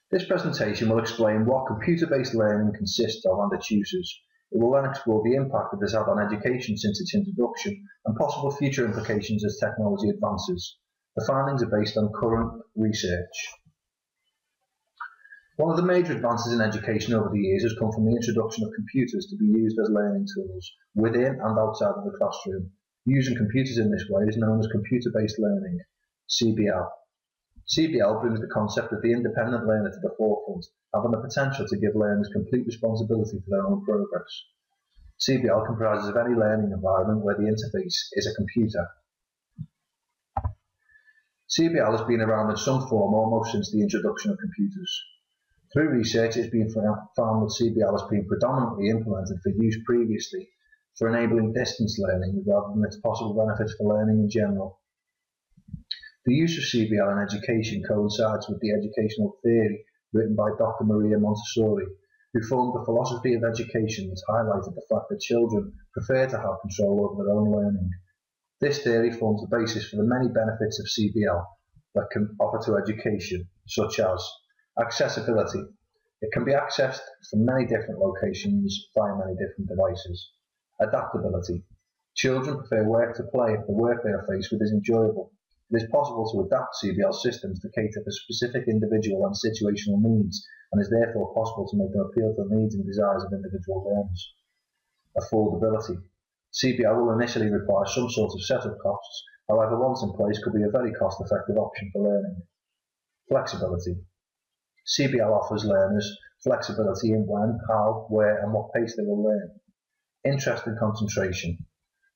This presentation will explain what computer-based learning consists of and its uses. It will then explore the impact it has had on education since its introduction and possible future implications as technology advances. The findings are based on current research. One of the major advances in education over the years has come from the introduction of computers to be used as learning tools within and outside of the classroom. Using computers in this way is known as computer-based learning, CBL. CBL brings the concept of the independent learner to the forefront, having the potential to give learners complete responsibility for their own progress. CBL comprises of any learning environment where the interface is a computer. CBL has been around in some form almost since the introduction of computers. Through research, it has been found that CBL has been predominantly implemented for use previously for enabling distance learning rather than its possible benefits for learning in general. The use of CBL in education coincides with the educational theory written by Dr. Maria Montessori, who formed the philosophy of education that highlighted the fact that children prefer to have control over their own learning. This theory forms the basis for the many benefits of CBL that can offer to education, such as accessibility. It can be accessed from many different locations via many different devices. Adaptability. Children prefer work to play if the work they are faced with is enjoyable. It is possible to adapt CBL systems to cater for specific individual and situational needs, and is therefore possible to make them appeal to the needs and desires of individual learners. Affordability. CBL will initially require some sort of setup costs, however once in place could be a very cost-effective option for learning. Flexibility. CBL offers learners flexibility in when, how, where and what pace they will learn. Interest and concentration.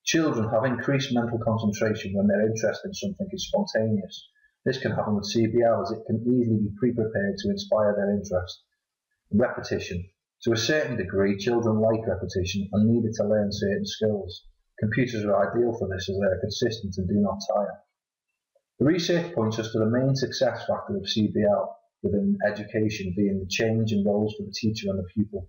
Children have increased mental concentration when their interest in something is spontaneous. This can happen with CBL as it can easily be pre-prepared to inspire their interest. Repetition. To a certain degree, children like repetition and need it to learn certain skills. Computers are ideal for this as they are consistent and do not tire. The research points us to the main success factor of CBL within education being the change in roles for the teacher and the pupil.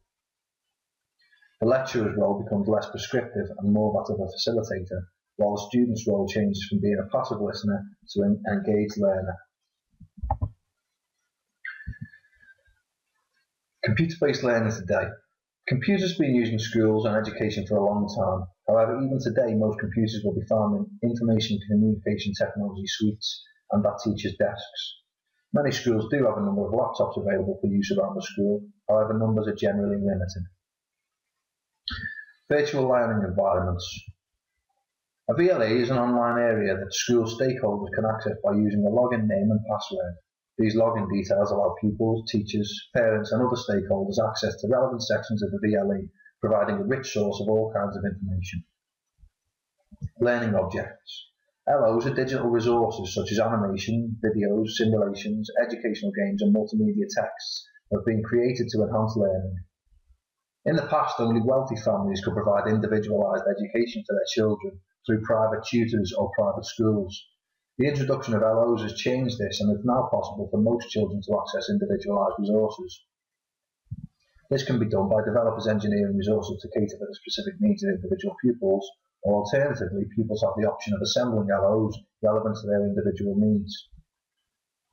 The lecturer's role becomes less prescriptive and more that of a facilitator, while the student's role changes from being a passive listener to an engaged learner. Computer-based learning today. Computers have been used in schools and education for a long time. However, even today, most computers will be found in information communication technology suites and at teachers' desks. Many schools do have a number of laptops available for use around the school, however numbers are generally limited. Virtual learning environments. A VLE is an online area that school stakeholders can access by using a login name and password. These login details allow pupils, teachers, parents and other stakeholders access to relevant sections of the VLE, providing a rich source of all kinds of information. Learning objects. LOs are digital resources such as animation, videos, simulations, educational games and multimedia texts that have been created to enhance learning. In the past, only wealthy families could provide individualised education for their children through private tutors or private schools. The introduction of LOs has changed this and it's now possible for most children to access individualised resources. This can be done by developers engineering resources to cater for the specific needs of individual pupils, or alternatively, pupils have the option of assembling LOs relevant to their individual needs.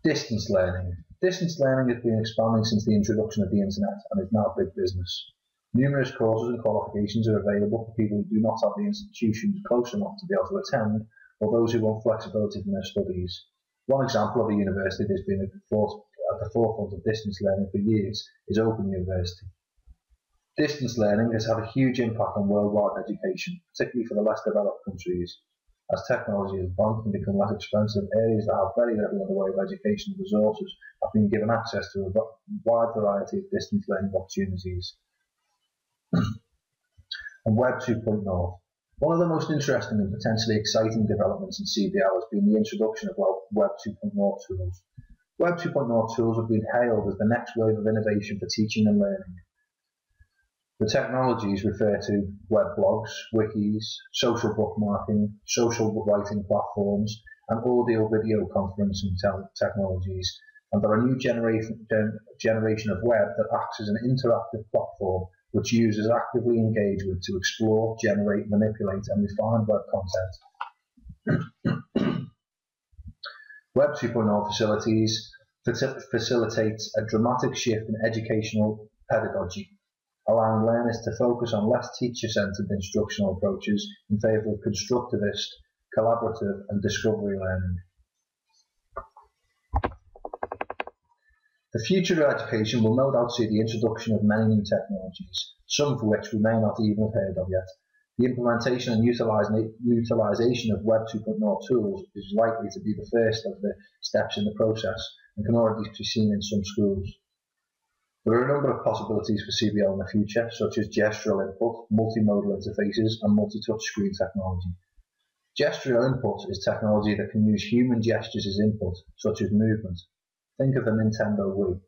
Distance learning. Distance learning has been expanding since the introduction of the internet and is now big business. Numerous courses and qualifications are available for people who do not have the institutions close enough to be able to attend, or those who want flexibility from their studies. One example of a university that has been at the forefront of distance learning for years is Open University. Distance learning has had a huge impact on worldwide education, particularly for the less developed countries. As technology has advanced and become less expensive, areas that have very little in the way of educational resources have been given access to a wide variety of distance learning opportunities. And Web 2.0. One of the most interesting and potentially exciting developments in CBL has been the introduction of Web 2.0 tools. Web 2.0 tools have been hailed as the next wave of innovation for teaching and learning. The technologies refer to web blogs, wikis, social bookmarking, social writing platforms, and audio-video conferencing technologies, and there are a new generation of web that acts as an interactive platform which users actively engage with to explore, generate, manipulate, and refine web content. Web 2.0 facilitates a dramatic shift in educational pedagogy, allowing learners to focus on less teacher-centred instructional approaches in favour of constructivist, collaborative and discovery learning. The future of education will no doubt see the introduction of many new technologies, some of which we may not even have heard of yet. The implementation and utilisation of Web 2.0 tools is likely to be the first of the steps in the process and can already be seen in some schools. There are a number of possibilities for CBL in the future, such as gestural input, multimodal interfaces and multi-touch screen technology. Gestural input is technology that can use human gestures as input, such as movement. Think of the Nintendo Wii.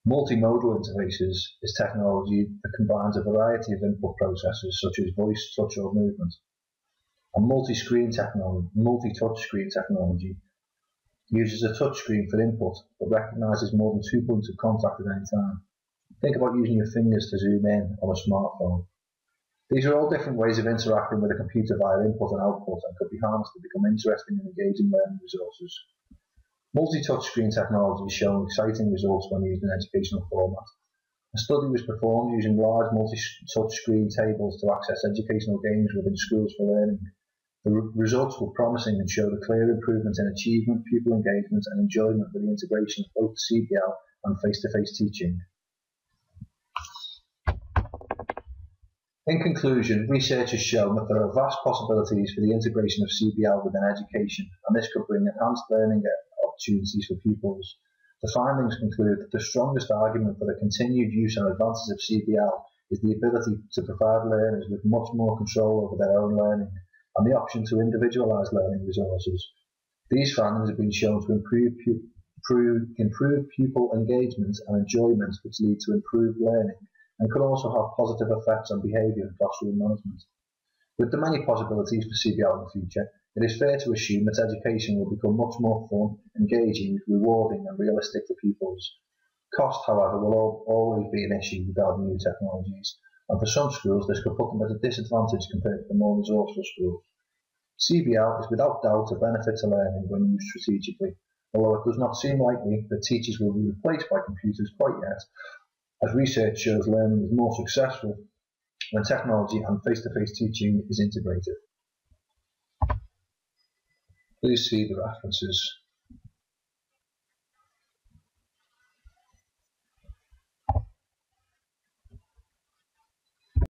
Multimodal interfaces is technology that combines a variety of input processors such as voice, touch or movement. And multi-touch screen technology uses a touch screen for input but recognises more than 2 points of contact at any time. Think about using your fingers to zoom in on a smartphone. These are all different ways of interacting with a computer via input and output and could be harnessed to become interesting and engaging learning resources. Multi-touch screen technology is showing exciting results when used in educational format. A study was performed using large multi-touch screen tables to access educational games within schools for learning. The results were promising and showed a clear improvement in achievement, pupil engagement and enjoyment with the integration of both CBL and face-to-face teaching. In conclusion, research has shown that there are vast possibilities for the integration of CBL within education, and this could bring enhanced learning opportunities for pupils. The findings conclude that the strongest argument for the continued use and advances of CBL is the ability to provide learners with much more control over their own learning and the option to individualise learning resources. These findings have been shown to improve pupil engagement and enjoyment, which lead to improved learning and could also have positive effects on behaviour and classroom management. With the many possibilities for CBL in the future, it is fair to assume that education will become much more fun, engaging, rewarding and realistic for pupils. Cost, however, will always be an issue regarding new technologies, and for some schools this could put them at a disadvantage compared to the more resourceful schools. CBL is without doubt a benefit to learning when used strategically, although it does not seem likely that teachers will be replaced by computers quite yet, as research shows learning is more successful when technology and face-to-face teaching is integrated. Please see the references.